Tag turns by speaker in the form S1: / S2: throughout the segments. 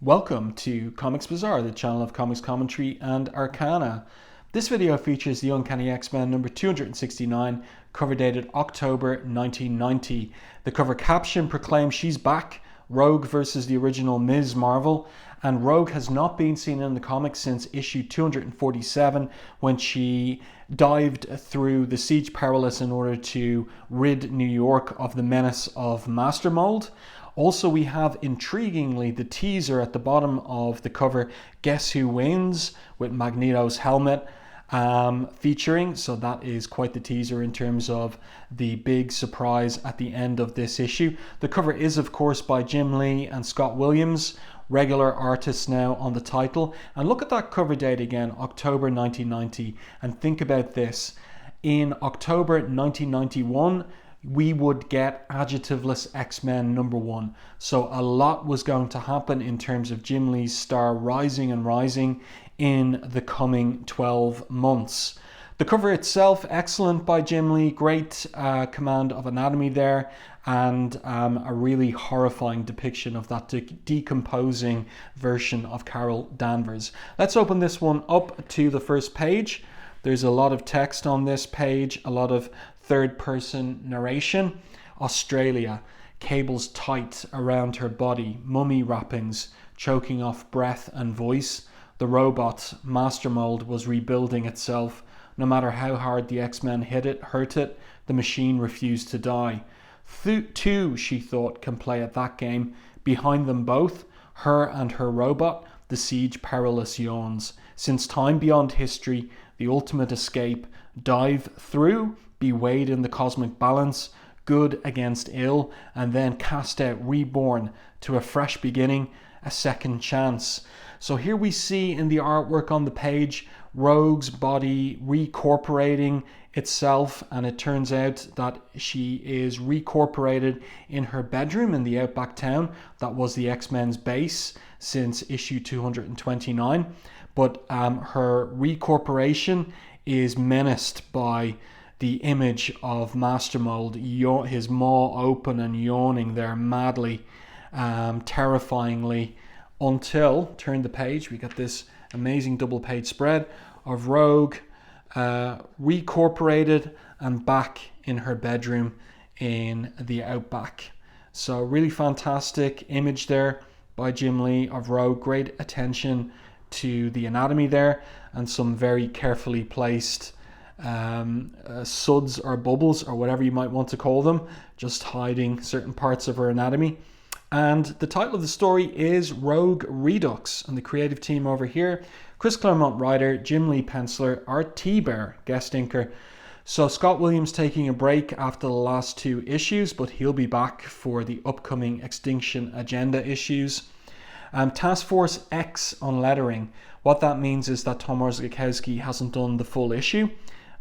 S1: Welcome to Comics Bazaar, the channel of comics commentary and arcana. This video features the Uncanny X-Men number 269, cover dated October 1990. The cover caption proclaims she's back, Rogue versus the original Ms. Marvel, and Rogue has not been seen in the comics since issue 247 when she dived through the Siege Perilous in order to rid New York of the menace of Master Mold. Also, we have, intriguingly, the teaser at the bottom of the cover, Guess Who Wins, with Magneto's helmet featuring. So that is quite the teaser in terms of the big surprise at the end of this issue. The cover is, of course, by Jim Lee and Scott Williams, regular artists now on the title. And look at that cover date again, October 1990. And think about this. In October 1991, we would get adjectiveless X-Men number 1. So a lot was going to happen in terms of Jim Lee's star rising and rising in the coming 12 months. The cover itself, excellent by Jim Lee, great command of anatomy there, and a really horrifying depiction of that decomposing version of Carol Danvers. Let's open this one up to the first page. There's a lot of text on this page, a lot of third-person narration. Australia, cables tight around her body, mummy wrappings, choking off breath and voice. The robot, Master Mold, was rebuilding itself. No matter how hard the X-Men hurt it, the machine refused to die. Two, she thought, can play at that game. Behind them both, her and her robot, the Siege Perilous yawns. Since time beyond history, the ultimate escape, dive through, be weighed in the cosmic balance, good against ill, and then cast out, reborn to a fresh beginning, a second chance. So here we see in the artwork on the page, Rogue's body recorporating itself, and it turns out that she is recorporated in her bedroom in the outback town. That was the X-Men's base since issue 229. But her recorporation is menaced by the image of Master Mold, his maw open and yawning there madly, terrifyingly, until, turn the page, we got this amazing double page spread of Rogue recorporated and back in her bedroom in the outback. So really fantastic image there by Jim Lee of Rogue. Great attention to the anatomy there, and some very carefully placed suds or bubbles or whatever you might want to call them, just hiding certain parts of her anatomy. And the title of the story is Rogue Redux, and the creative team over here, Chris Claremont writer, Jim Lee penciler, Art Thibert guest inker. So Scott Williams taking a break after the last 2 issues, but he'll be back for the upcoming Extinction Agenda issues. Task Force X on lettering. What that means is that Tom Orzechowski hasn't done the full issue,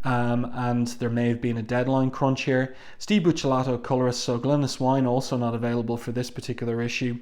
S1: and there may have been a deadline crunch here. Steve Buccellato colorist, so Glynis Wine also not available for this particular issue.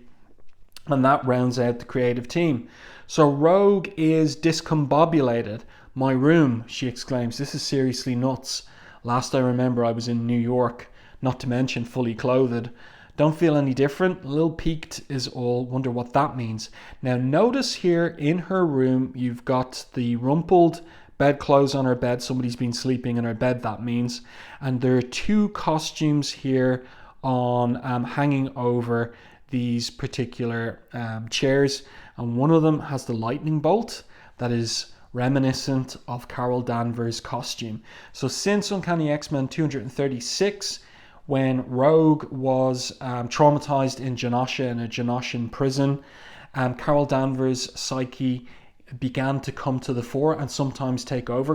S1: And that rounds out the creative team. So Rogue is discombobulated. My room, she exclaims, this is seriously nuts. Last I remember I was in New York, not to mention fully clothed. Don't feel any different. A little peaked is all. Wonder what that means. Now notice here in her room, you've got the rumpled bedclothes on her bed. Somebody's been sleeping in her bed, that means. And there are 2 costumes here on hanging over these particular chairs. And one of them has the lightning bolt that is reminiscent of Carol Danvers' costume. So since Uncanny X-Men 236, when Rogue was traumatized in Genosha, in a Genoshan prison, Carol Danvers' psyche began to come to the fore and sometimes take over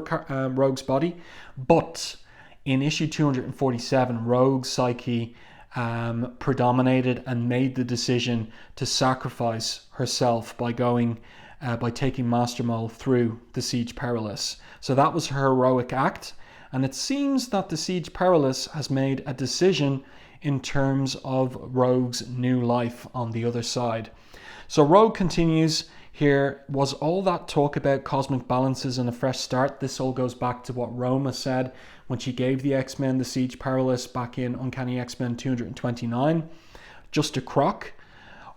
S1: Rogue's body. But in issue 247, Rogue's psyche predominated and made the decision to sacrifice herself by taking Master Mold through the Siege Perilous. So that was her heroic act. And it seems that the Siege Perilous has made a decision in terms of Rogue's new life on the other side. So Rogue continues here. Was all that talk about cosmic balances and a fresh start? This all goes back to what Roma said when she gave the X-Men the Siege Perilous back in Uncanny X-Men 229. Just a crock?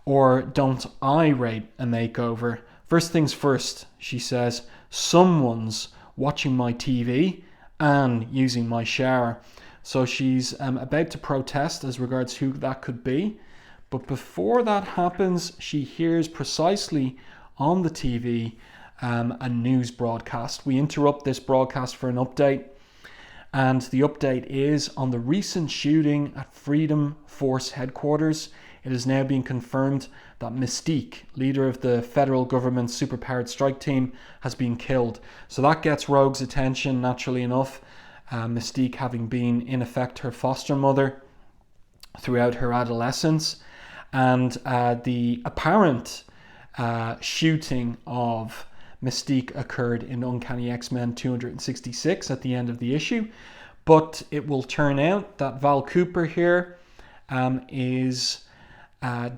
S1: Or don't I rate a makeover? First things first, she says, someone's watching my TV and using my shower. So she's about to protest as regards who that could be. But before that happens, she hears precisely on the TV a news broadcast. We interrupt this broadcast for an update. And the update is on the recent shooting at Freedom Force headquarters. It is now being confirmed that Mystique, leader of the federal government's superpowered strike team, has been killed. So that gets Rogue's attention, naturally enough. Mystique having been, in effect, her foster mother throughout her adolescence. And the apparent shooting of Mystique occurred in Uncanny X-Men 266 at the end of the issue. But it will turn out that Val Cooper here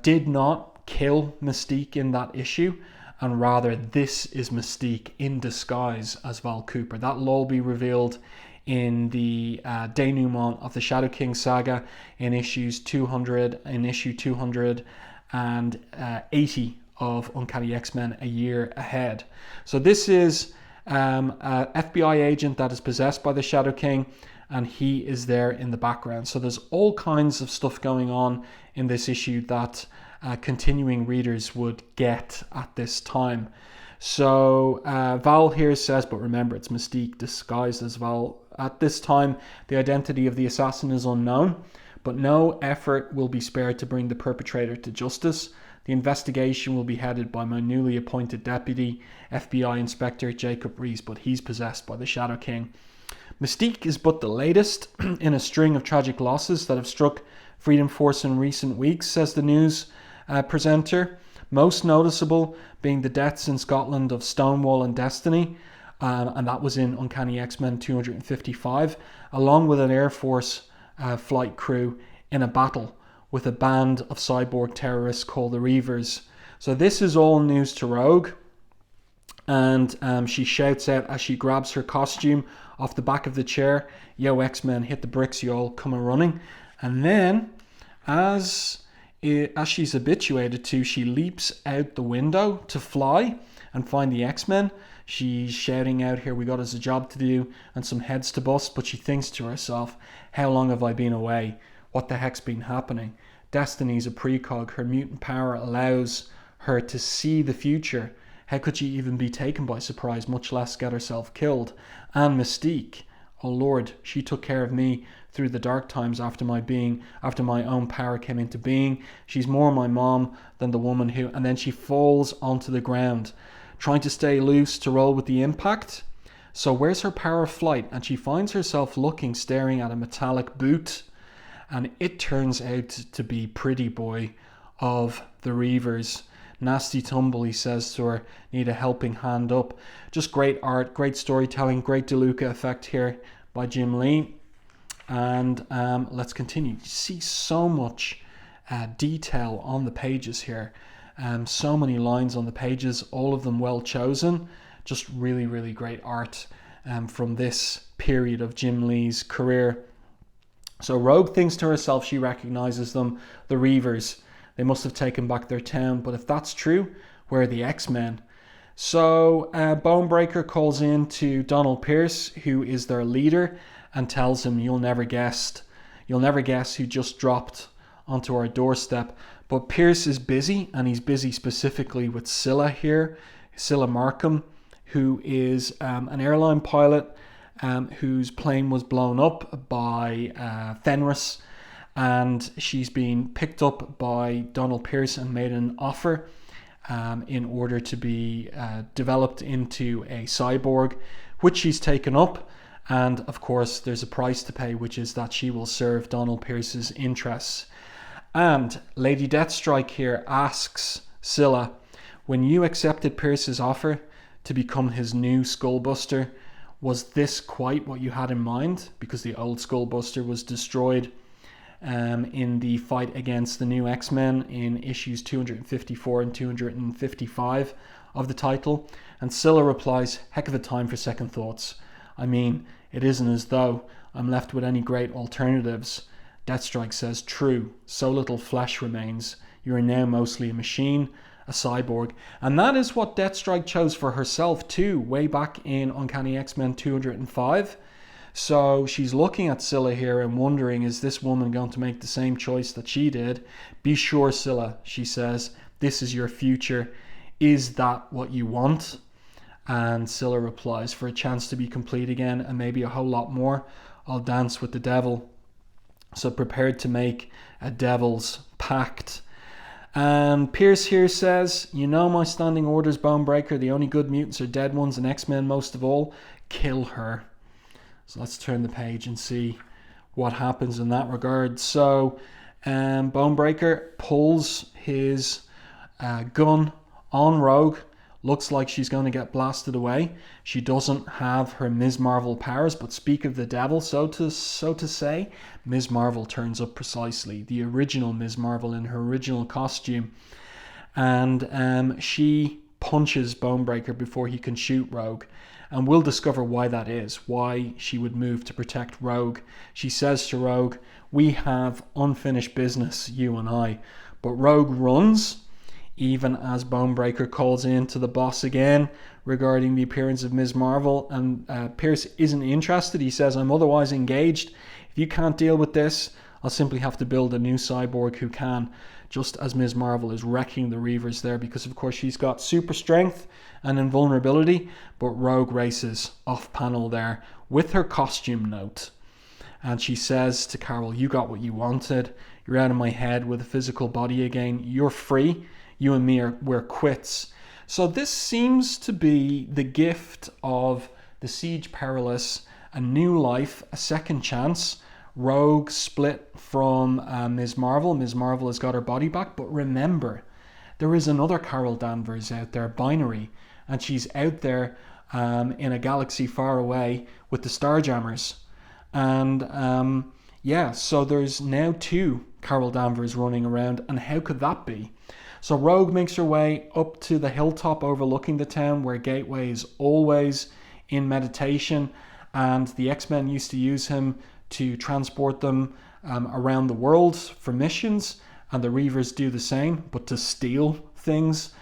S1: did not kill Mystique in that issue, and rather this is Mystique in disguise as Val Cooper. That will all be revealed in the denouement of the Shadow King saga in issue 280 of Uncanny X-Men, a year ahead. So this is an FBI agent that is possessed by the Shadow King, and he is there in the background. So there's all kinds of stuff going on in this issue that continuing readers would get at this time. So Val here says, but remember, it's Mystique disguised as Val. At this time, the identity of the assassin is unknown, but no effort will be spared to bring the perpetrator to justice. The investigation will be headed by my newly appointed deputy, FBI Inspector Jacob Reese, but he's possessed by the Shadow King. Mystique is but the latest in a string of tragic losses that have struck Freedom Force in recent weeks, says the news presenter. Most noticeable being the deaths in Scotland of Stonewall and Destiny, and that was in Uncanny X-Men 255, along with an Air Force flight crew in a battle with a band of cyborg terrorists called the Reavers. So this is all news to Rogue, and she shouts out as she grabs her costume off the back of the chair, "Yo, X-Men, hit the bricks, you all, come a-running." And then, as she's habituated to, she leaps out the window to fly and find the X-Men. She's shouting out here, "We got us a job to do and some heads to bust," but she thinks to herself, how long have I been away? What the heck's been happening? Destiny's a precog. Her mutant power allows her to see the future. How could she even be taken by surprise, much less get herself killed? And Mystique, oh Lord, she took care of me through the dark times after my own power came into being. She's more my mom than the woman who... And then she falls onto the ground, trying to stay loose to roll with the impact. So where's her power of flight? And she finds herself staring at a metallic boot. And it turns out to be Pretty Boy of the Reavers. Nasty tumble, he says to her, need a helping hand up. Just great art, great storytelling, great DeLuca effect here by Jim Lee. And let's continue. You see so much detail on the pages here. So many lines on the pages, all of them well chosen. Just really, really great art from this period of Jim Lee's career. So Rogue thinks to herself, she recognizes them, the Reavers. They must have taken back their town. But if that's true, where are the X-Men? So Bonebreaker calls in to Donald Pierce, who is their leader, and tells him, you'll never guess who just dropped onto our doorstep. But Pierce is busy, and he's busy specifically with Scylla here, Scylla Markham, who is an airline pilot whose plane was blown up by Fenris, and she's been picked up by Donald Pierce and made an offer in order to be developed into a cyborg, which she's taken up. And of course there's a price to pay, which is that she will serve Donald Pierce's interests. And Lady Deathstrike here asks Scylla, when you accepted Pierce's offer to become his new Skullbuster, was this quite what you had in mind? Because the old Skullbuster was destroyed in the fight against the new X-Men in issues 254 and 255 of the title. And Scylla replies, heck of a time for second thoughts. I mean, it isn't as though I'm left with any great alternatives. Deathstrike says, true, so little flesh remains. You are now mostly a machine, a cyborg. And that is what Deathstrike chose for herself too, way back in Uncanny X-Men 205. So she's looking at Scylla here and wondering, is this woman going to make the same choice that she did? Be sure, Scylla, she says, this is your future. Is that what you want? And Scylla replies, for a chance to be complete again and maybe a whole lot more, I'll dance with the devil. So prepared to make a devil's pact. And Pierce here says, you know my standing orders, Bonebreaker. The only good mutants are dead ones, and X-Men most of all. Kill her. So let's turn the page and see what happens in that regard. So Bonebreaker pulls his gun on Rogue. Looks like she's going to get blasted away. She doesn't have her Ms. Marvel powers, but speak of the devil, so to say, Ms. Marvel turns up precisely. The original Ms. Marvel in her original costume. And she punches Bonebreaker before he can shoot Rogue. And we'll discover why that is, why she would move to protect Rogue. She says to Rogue, we have unfinished business, you and I. But Rogue runs, even as Bonebreaker calls in to the boss again regarding the appearance of Ms. Marvel. And Pierce isn't interested. He says, I'm otherwise engaged. If you can't deal with this, I'll simply have to build a new cyborg who can. Just as Ms. Marvel is wrecking the Reavers there, because of course she's got super strength and invulnerability, but Rogue races off panel there with her costume note. And she says to Carol, you got what you wanted. You're out of my head with a physical body again. You're free. You and me we're quits. So this seems to be the gift of the Siege Perilous, a new life, a second chance. Rogue split from Ms. Marvel. Ms. Marvel has got her body back. But remember, there is another Carol Danvers out there, Binary. And she's out there in a galaxy far away with the Starjammers. And so there's now two Carol Danvers running around. And how could that be? So Rogue makes her way up to the hilltop overlooking the town where Gateway is always in meditation. And the X-Men used to use him to transport them around the world for missions, and the Reavers do the same, but to steal things.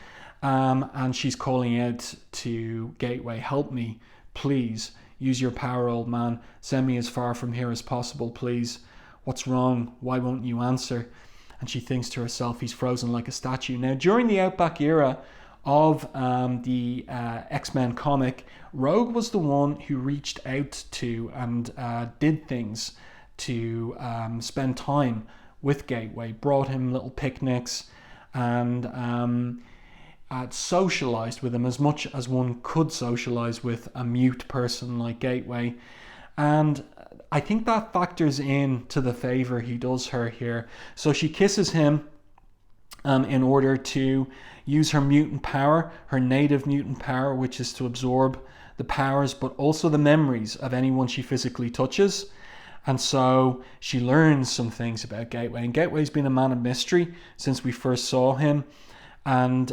S1: And she's calling out to Gateway, help me, please. Use your power, old man. Send me as far from here as possible, please. What's wrong? Why won't you answer? And she thinks to herself, he's frozen like a statue. Now, during the Outback era of the X-Men comic, Rogue was the one who reached out to and did things to spend time with Gateway, brought him little picnics, and socialized with him as much as one could socialize with a mute person like Gateway. And I think that factors in to the favor he does her here. So she kisses him in order to use her mutant power, her native mutant power, which is to absorb the powers, but also the memories of anyone she physically touches. And so she learns some things about Gateway. And Gateway's been a man of mystery since we first saw him. And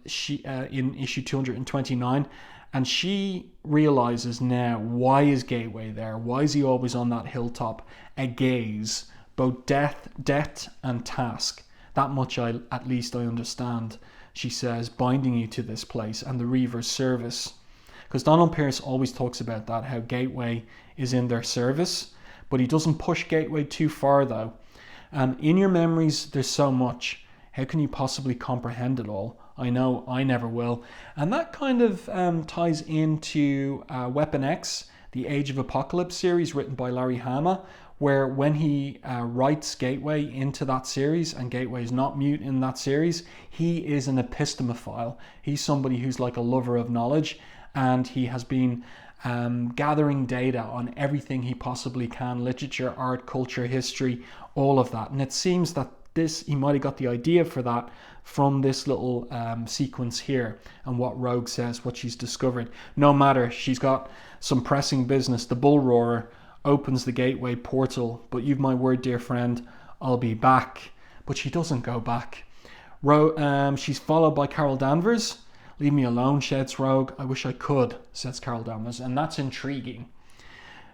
S1: she in issue 229. And she realizes now, why is Gateway there? Why is he always on that hilltop? A gaze, both debt and task. That much at least I understand, she says, binding you to this place and the Reaver's service. Because Donald Pierce always talks about that, how Gateway is in their service, but he doesn't push Gateway too far though. In your memories, there's so much. How can you possibly comprehend it all? I know I never will. And that kind of ties into Weapon X, the Age of Apocalypse series written by Larry Hama, where when he writes Gateway into that series, and Gateway is not mute in that series, he is an epistemophile. He's somebody who's like a lover of knowledge, and he has been gathering data on everything he possibly can, literature, art, culture, history, all of that. And it seems that he might have got the idea for that from this little sequence here and what Rogue says, what she's discovered. No matter, she's got some pressing business. The Bull Roarer opens the Gateway portal, but you've my word, dear friend, I'll be back. But she doesn't go back. She's followed by Carol Danvers. Leave me alone, shouts Rogue. I wish I could, says Carol Danvers, and that's intriguing.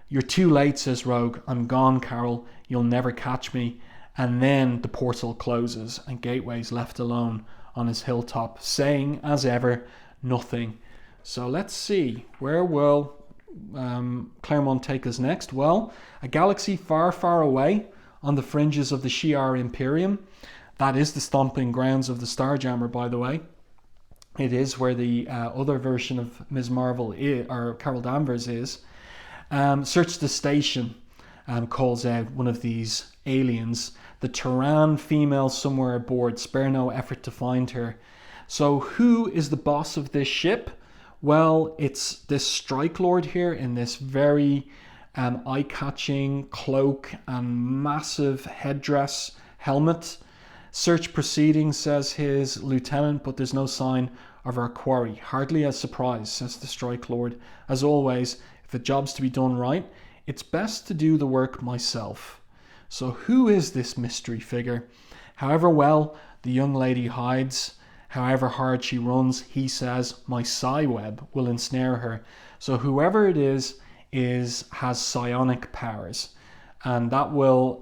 S1: You're too late, says Rogue. I'm gone, Carol. You'll never catch me. And then the portal closes and Gateway's left alone on his hilltop, saying, as ever, nothing. So let's see, where will Claremont take us next? Well, a galaxy far, far away on the fringes of the Shi'ar Imperium. That is the stomping grounds of the Starjammer, by the way. It is where the other version of Ms. Marvel or Carol Danvers is. Search the station, calls out one of these aliens. The Terran female somewhere aboard. Spare no effort to find her. So who is the boss of this ship? Well, it's this Strike Lord here in this very eye-catching cloak and massive headdress helmet. Search proceedings, says his lieutenant, but there's no sign of our quarry. Hardly a surprise, says the Strike Lord. As always, if a job's to be done right, it's best to do the work myself. So who is this mystery figure? However well the young lady hides, however hard she runs, he says, my psi web will ensnare her. So whoever it is has psionic powers, and that will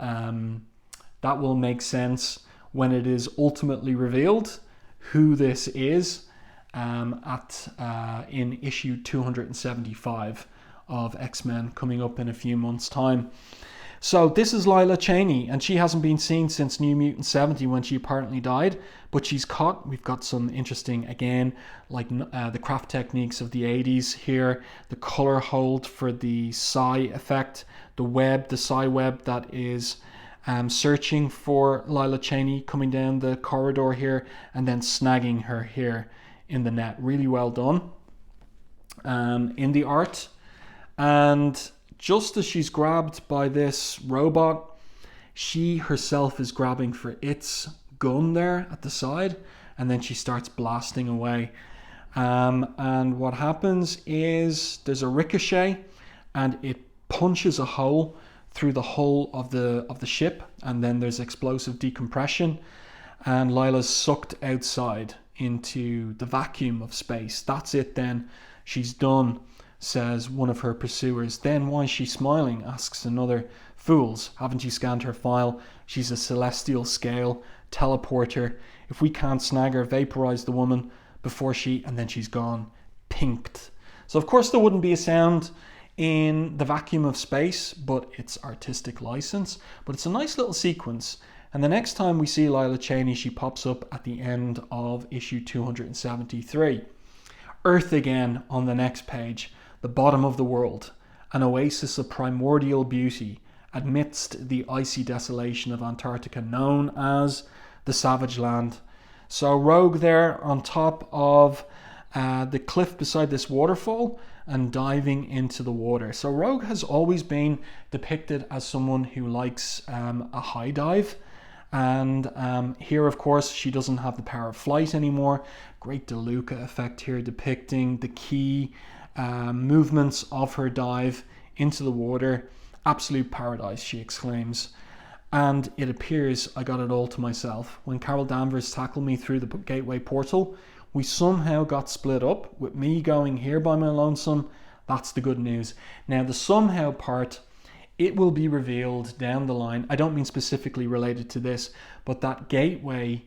S1: make sense when it is ultimately revealed who this is in issue 275 of X-Men, coming up in a few months' time. So this is Lila Cheney, and she hasn't been seen since New Mutant 70 when she apparently died, but she's caught. We've got some interesting, again, like the craft techniques of the 80s here, the color hold for the psi effect, the psi web that is searching for Lila Cheney coming down the corridor here and then snagging her here in the net. Really well done in the art. And just as she's grabbed by this robot, she herself is grabbing for its gun there at the side, and then she starts blasting away. And what happens is there's a ricochet, and it punches a hole through the hull of the ship, and then there's explosive decompression, and Lila's sucked outside into the vacuum of space. That's it then. She's done, says one of her pursuers. Then why is she smiling? Asks another. Fools, haven't you scanned her file? She's a celestial scale teleporter. If we can't snag her, vaporize the woman before and then she's gone. Pinked. So of course there wouldn't be a sound in the vacuum of space, but it's artistic license. But it's a nice little sequence. And the next time we see Lila Cheney, she pops up at the end of issue 273. Earth again on the next page. The bottom of the world. An oasis of primordial beauty amidst the icy desolation of Antarctica, known as the Savage Land. So Rogue there on top of the cliff beside this waterfall and diving into the water. So Rogue has always been depicted as someone who likes a high dive. And here, of course, she doesn't have the power of flight anymore. Great DeLuca effect here depicting the key movements of her dive into the water. Absolute paradise, she exclaims. And it appears I got it all to myself. When Carol Danvers tackled me through the gateway portal, we somehow got split up, with me going here by my lonesome. That's the good news. Now, the somehow part, it will be revealed down the line. I don't mean specifically related to this, but that gateway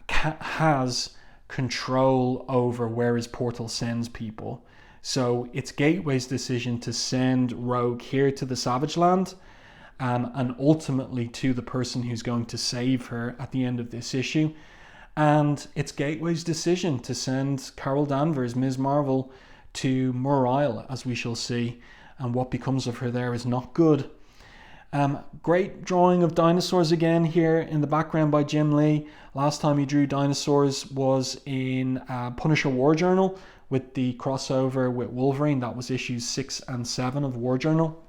S1: has control over where his portal sends people. So it's Gateway's decision to send Rogue here to the Savage Land, and ultimately to the person who's going to save her at the end of this issue. And it's Gateway's decision to send Carol Danvers, Ms. Marvel, to Mur Isle, as we shall see. And what becomes of her there is not good. Great drawing of dinosaurs again here in the background by Jim Lee. Last time he drew dinosaurs was in Punisher War Journal with the crossover with Wolverine. That was issues 6 and 7 of War Journal.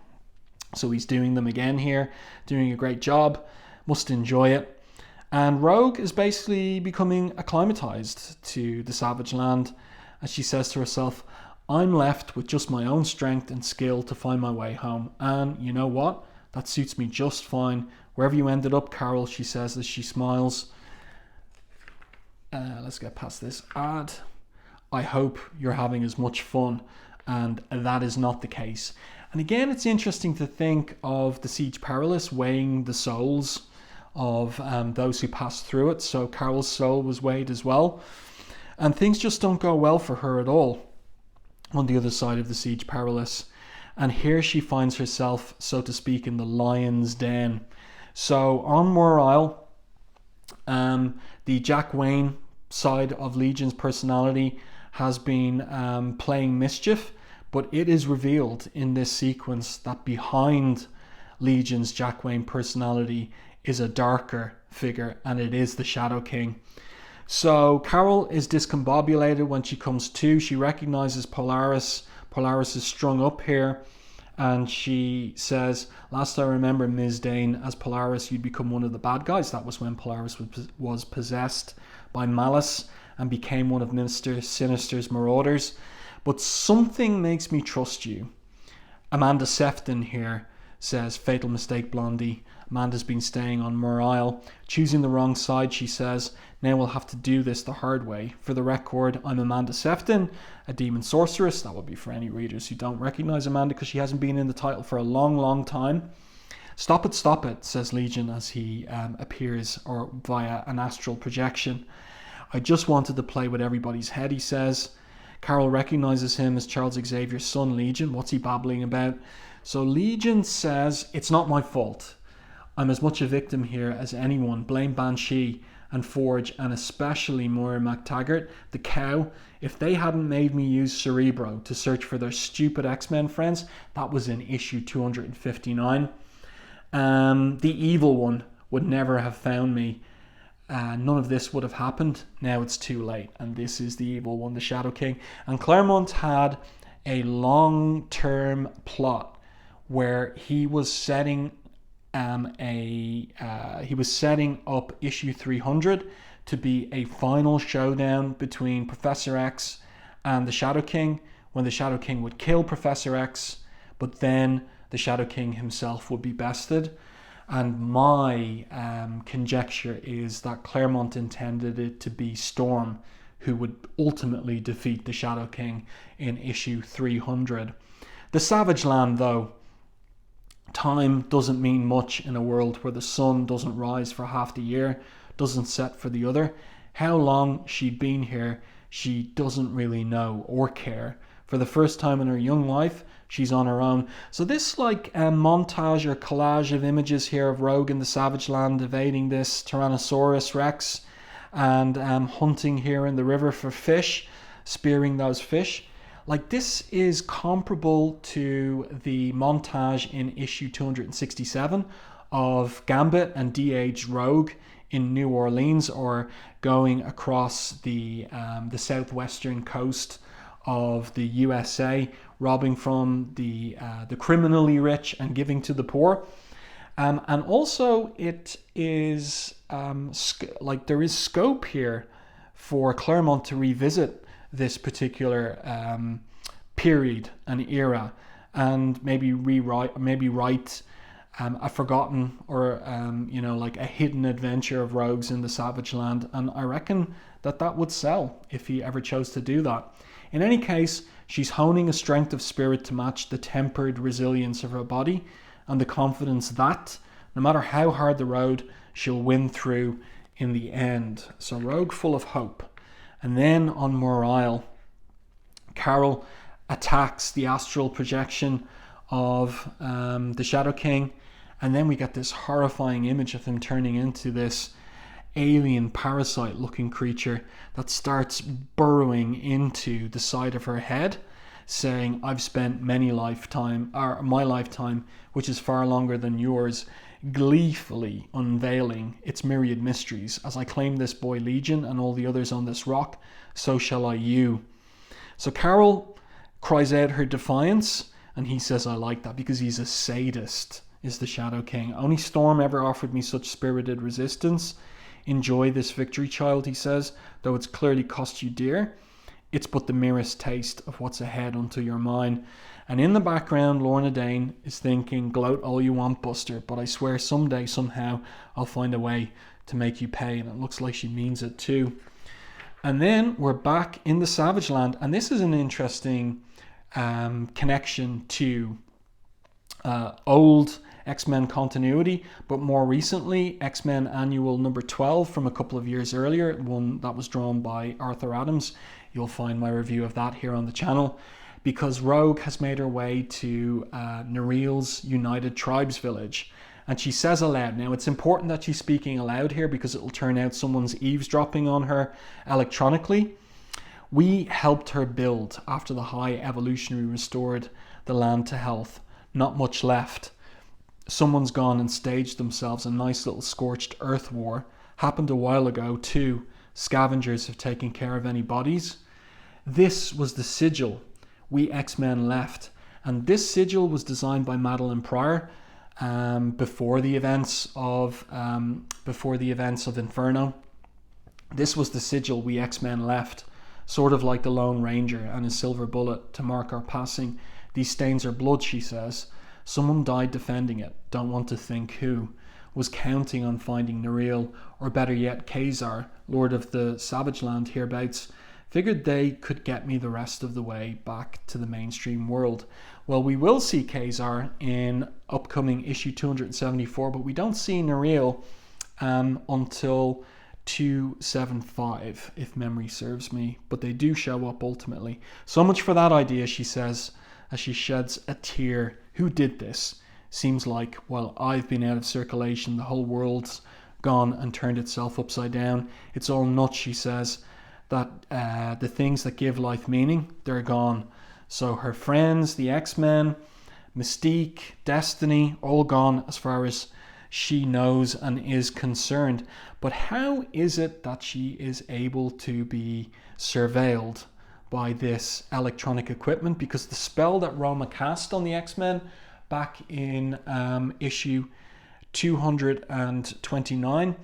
S1: So he's doing them again here, doing a great job. Must enjoy it. And Rogue is basically becoming acclimatized to the Savage Land. As she says to herself, I'm left with just my own strength and skill to find my way home. And you know what? That suits me just fine. Wherever you ended up, Carol, she says as she smiles. Let's get past this ad. I hope you're having as much fun. And that is not the case. And again, it's interesting to think of the Siege Perilous weighing the souls of those who passed through it. So Carol's soul was weighed as well. And things just don't go well for her at all on the other side of the Siege Perilous. And here she finds herself, so to speak, in the lion's den. So on Moor Isle, the Jack Wayne side of Legion's personality has been playing mischief, but it is revealed in this sequence that behind Legion's Jack Wayne personality is a darker figure, and it is the Shadow King. So Carol is discombobulated when she comes to. She recognizes Polaris. Polaris is strung up here, and she says, last I remember, Ms. Dane, as Polaris, you'd become one of the bad guys. That was when Polaris was possessed by malice and became one of Mr. Sinister's marauders. But something makes me trust you. Amanda Sefton here says, fatal mistake, Blondie. Amanda's been staying on Moor Isle, choosing the wrong side, she says. Now we'll have to do this the hard way. For the record, I'm Amanda Sefton, a demon sorceress. That would be for any readers who don't recognize Amanda because she hasn't been in the title for a long, long time. Stop it, says Legion as he appears or via an astral projection. I just wanted to play with everybody's head, he says. Carol recognizes him as Charles Xavier's son, Legion. What's he babbling about? So Legion says, it's not my fault. I'm as much a victim here as anyone. Blame Banshee and Forge, and especially Moira MacTaggart, the cow. If they hadn't made me use Cerebro to search for their stupid X-Men friends, that was in issue 259. The evil one would never have found me. None of this would have happened. Now it's too late. And this is the evil one, the Shadow King. And Claremont had a long-term plot where he was setting up issue 300 to be a final showdown between Professor X and the Shadow King, when the Shadow King would kill Professor X, but then the Shadow King himself would be bested. And my conjecture is that Claremont intended it to be Storm who would ultimately defeat the Shadow King in issue 300. The Savage Land, though, time doesn't mean much in a world where the sun doesn't rise for half the year, doesn't set for the other. How long she'd been here, she doesn't really know or care. For the first time in her young life, she's on her own. So this montage or collage of images here of Rogue in the Savage Land evading this Tyrannosaurus Rex and hunting here in the river for fish, spearing those fish. Like, this is comparable to the montage in issue 267 of Gambit and de-aged Rogue in New Orleans, or going across the southwestern coast of the USA, robbing from the criminally rich and giving to the poor. And also it is there is scope here for Claremont to revisit this particular period and era, and maybe write a forgotten or a hidden adventure of Rogues in the Savage Land. And I reckon that would sell if he ever chose to do that. In any case, she's honing a strength of spirit to match the tempered resilience of her body, and the confidence that no matter how hard the road, she'll win through in the end. So Rogue full of hope. And then on Moor Isle, Carol attacks the astral projection of the Shadow King, and then we get this horrifying image of him turning into this alien parasite looking creature that starts burrowing into the side of her head, saying, I've spent my lifetime, which is far longer than yours, gleefully unveiling its myriad mysteries. As I claim this boy Legion and all the others on this rock, so shall I you. So Carol cries out her defiance, and he says, I like that, because he's a sadist, is the Shadow King. Only Storm ever offered me such spirited resistance. Enjoy this victory, child, he says, though it's clearly cost you dear. It's but the merest taste of what's ahead unto your mind. And in the background, Lorna Dane is thinking, gloat all you want, Buster, but I swear someday, somehow, I'll find a way to make you pay. And it looks like she means it too. And then we're back in the Savage Land, and this is an interesting connection to old X-Men continuity, but more recently, X-Men Annual number 12 from a couple of years earlier, one that was drawn by Arthur Adams. You'll find my review of that here on the channel, because Rogue has made her way to Nereal's United Tribes village. And she says aloud, now it's important that she's speaking aloud here because it will turn out someone's eavesdropping on her electronically. We helped her build after the High Evolutionary restored the land to health. Not much left. Someone's gone and staged themselves a nice little scorched earth war. Happened a while ago too. Scavengers have taken care of any bodies. This was the sigil we X-Men left. And this sigil was designed by Madeline Pryor before the events of Inferno. This was the sigil we X-Men left, sort of like the Lone Ranger and his silver bullet to mark our passing. These stains are blood, she says. Someone died defending it. Don't want to think who. Was counting on finding Nereal, or better yet, Khazar, Lord of the Savage Land hereabouts. Figured they could get me the rest of the way back to the mainstream world. Well, we will see Khazar in upcoming issue 274, but we don't see Nereal until 275, if memory serves me. But they do show up ultimately. So much for that idea, she says, as she sheds a tear. Who did this? Seems like, while I've been out of circulation, the whole world's gone and turned itself upside down. It's all nuts, she says, that the things that give life meaning, they're gone. So her friends, the X-Men, Mystique, Destiny, all gone as far as she knows and is concerned. But how is it that she is able to be surveilled by this electronic equipment? Because the spell that Roma cast on the X-Men back in issue 229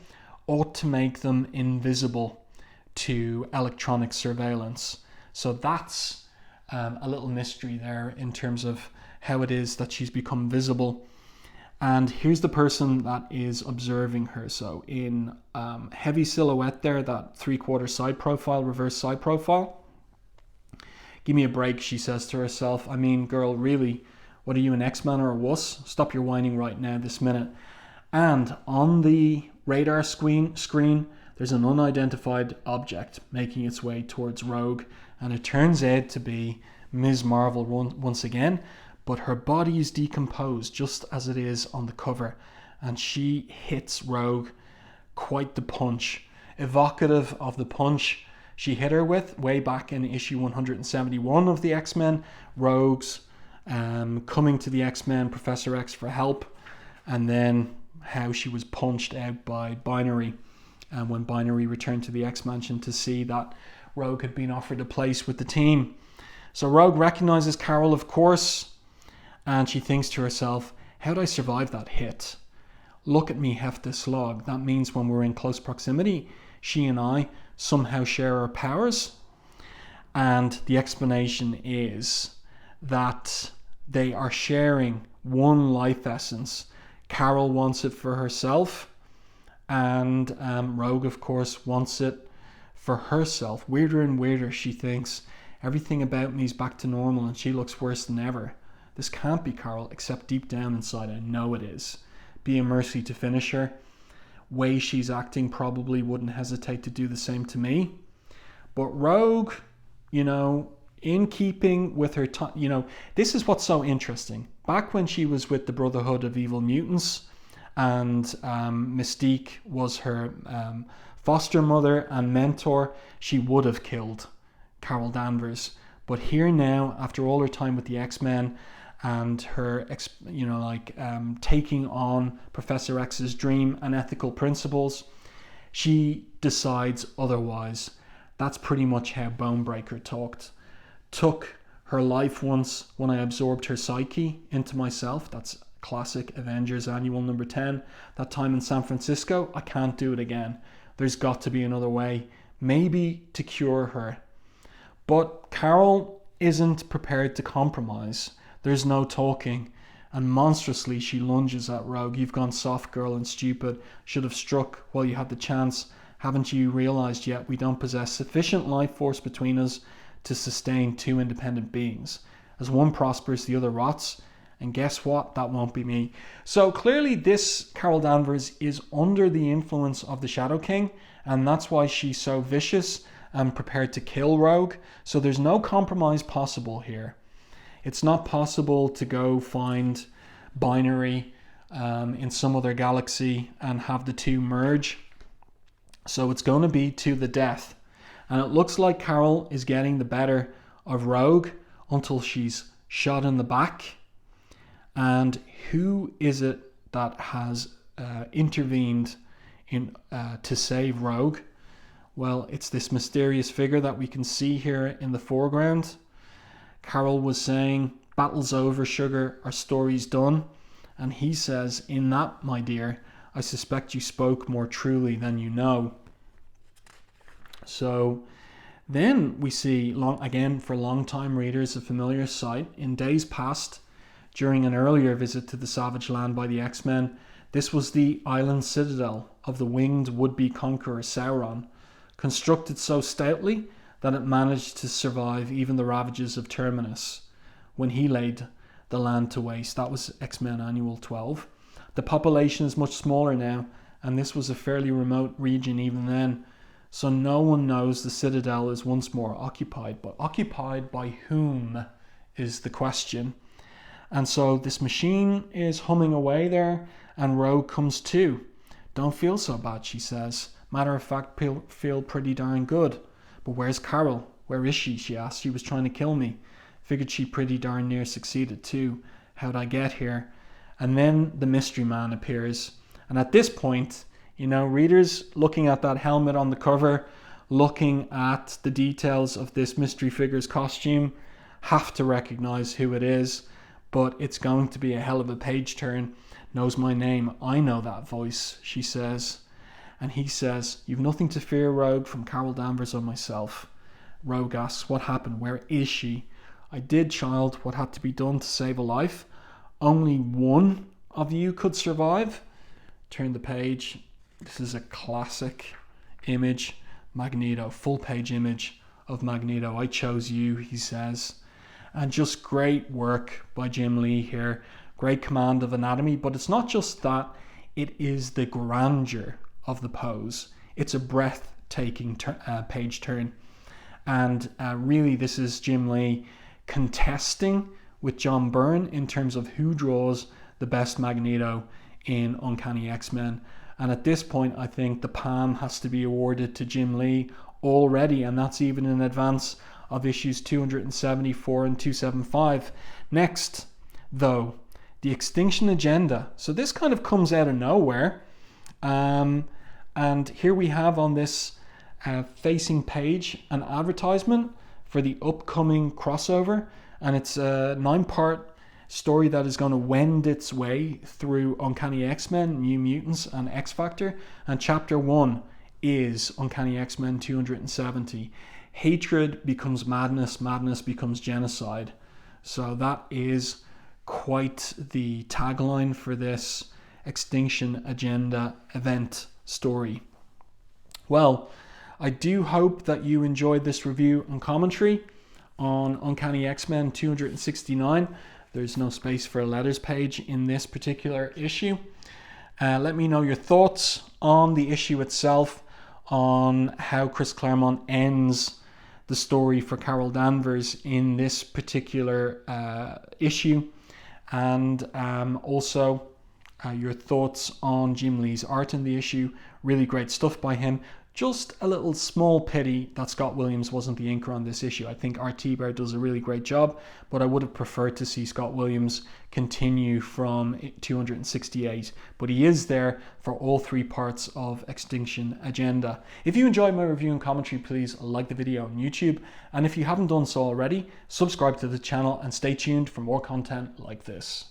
S1: ought to make them invisible to electronic surveillance. So that's a little mystery there in terms of how it is that she's become visible. And here's the person that is observing her. So in heavy silhouette there, that 3/4 side profile, reverse side profile. Give me a break, she says to herself. I mean, girl, really, what are you, an X-Man or a wuss? Stop your whining right now, this minute. And on the radar screen, there's an unidentified object making its way towards Rogue. And it turns out to be Ms. Marvel once again. But her body is decomposed, just as it is on the cover. And she hits Rogue quite the punch. Evocative of the punch she hit her with way back in issue 171 of the X-Men. Rogue's coming to the X-Men, Professor X, for help. And then how she was punched out by Binary. And when Binary returned to the X-Mansion to see that Rogue had been offered a place with the team. So Rogue recognizes Carol, of course. And she thinks to herself, how'd I survive that hit? Look at me heft this log. That means when we're in close proximity, she and I somehow share our powers. And the explanation is that they are sharing one life essence. Carol wants it for herself. And Rogue, of course, wants it for herself. Weirder and weirder, she thinks. Everything about me is back to normal and she looks worse than ever. This can't be Carol, except deep down inside I know it is. Be a mercy to finish her. Way she's acting, probably wouldn't hesitate to do the same to me. But Rogue, in keeping with her this is what's so interesting. Back when she was with the Brotherhood of Evil Mutants, and Mystique was her foster mother and mentor, she would have killed Carol Danvers. But here now, after all her time with the X-Men, and her, taking on Professor X's dream and ethical principles, she decides otherwise. That's pretty much how Bonebreaker talked. Took her life once when I absorbed her psyche into myself. That's classic Avengers Annual number 10. That time in San Francisco, I can't do it again. There's got to be another way. Maybe to cure her. But Carol isn't prepared to compromise. There's no talking, and monstrously she lunges at Rogue. You've gone soft, girl, and stupid. Should have struck while you had the chance. Haven't you realized yet we don't possess sufficient life force between us to sustain two independent beings? As one prospers, the other rots, And guess what? That won't be me. So clearly this Carol Danvers is under the influence of the Shadow King, and that's why she's so vicious and prepared to kill Rogue. So there's no compromise possible here. It's not possible to go find Binary in some other galaxy and have the two merge. So it's going to be to the death. And it looks like Carol is getting the better of Rogue until she's shot in the back. And who is it that has intervened in to save Rogue? Well, it's this mysterious figure that we can see here in the foreground. Carol was saying, "Battle's over, sugar, our story's done." And he says, "In that, my dear, I suspect you spoke more truly than you know." So then we see, again, for long-time readers, a familiar sight. In days past, during an earlier visit to the Savage Land by the X-Men, this was the island citadel of the winged would-be conqueror Sauron, constructed so stoutly that it managed to survive even the ravages of Terminus when he laid the land to waste. That was X-Men Annual 12. The population is much smaller now, and this was a fairly remote region even then. So no one knows the citadel is once more occupied. But occupied by whom is the question. And so this machine is humming away there, and Rogue comes to. "Don't feel so bad," she says. "Matter of fact, feel pretty darn good." "But where's Carol? Where is she?" she asked. "She was trying to kill me. Figured she pretty darn near succeeded too. How'd I get here?" And then the mystery man appears. And at this point, readers looking at that helmet on the cover, looking at the details of this mystery figure's costume, have to recognize who it is. But it's going to be a hell of a page turn. "Knows my name. I know that voice," she says. And he says, "You've nothing to fear, Rogue, from Carol Danvers or myself." Rogue asks, "What happened? Where is she?" "I did, child, what had to be done to save a life. Only one of you could survive." Turn the page. This is a classic image. Magneto, full page image of Magneto. "I chose you," he says. And just great work by Jim Lee here. Great command of anatomy. But it's not just that. It is the grandeur of the pose. It's a breathtaking page turn. And really, this is Jim Lee contesting with John Byrne in terms of who draws the best Magneto in Uncanny X-Men. And at this point, I think the palm has to be awarded to Jim Lee already, and that's even in advance of issues 274 and 275. Next, though, the Extinction Agenda. So this kind of comes out of nowhere. And here we have on this facing page an advertisement for the upcoming crossover. And it's a 9-part story that is going to wend its way through Uncanny X-Men, New Mutants, and X-Factor. And chapter 1 is Uncanny X-Men 270. Hatred becomes madness, madness becomes genocide. So that is quite the tagline for this Extinction Agenda event story. Well, I do hope that you enjoyed this review and commentary on Uncanny X-Men 269. There's no space for a letters page in this particular issue. Let me know your thoughts on the issue itself, on how Chris Claremont ends the story for Carol Danvers in this particular issue, and also your thoughts on Jim Lee's art in the issue. Really great stuff by him. Just a little small pity that Scott Williams wasn't the inker on this issue. I think Art Thibert does a really great job, but I would have preferred to see Scott Williams continue from 268. But he is there for all 3 parts of Extinction Agenda. If you enjoyed my review and commentary, please like the video on YouTube. And if you haven't done so already, subscribe to the channel and stay tuned for more content like this.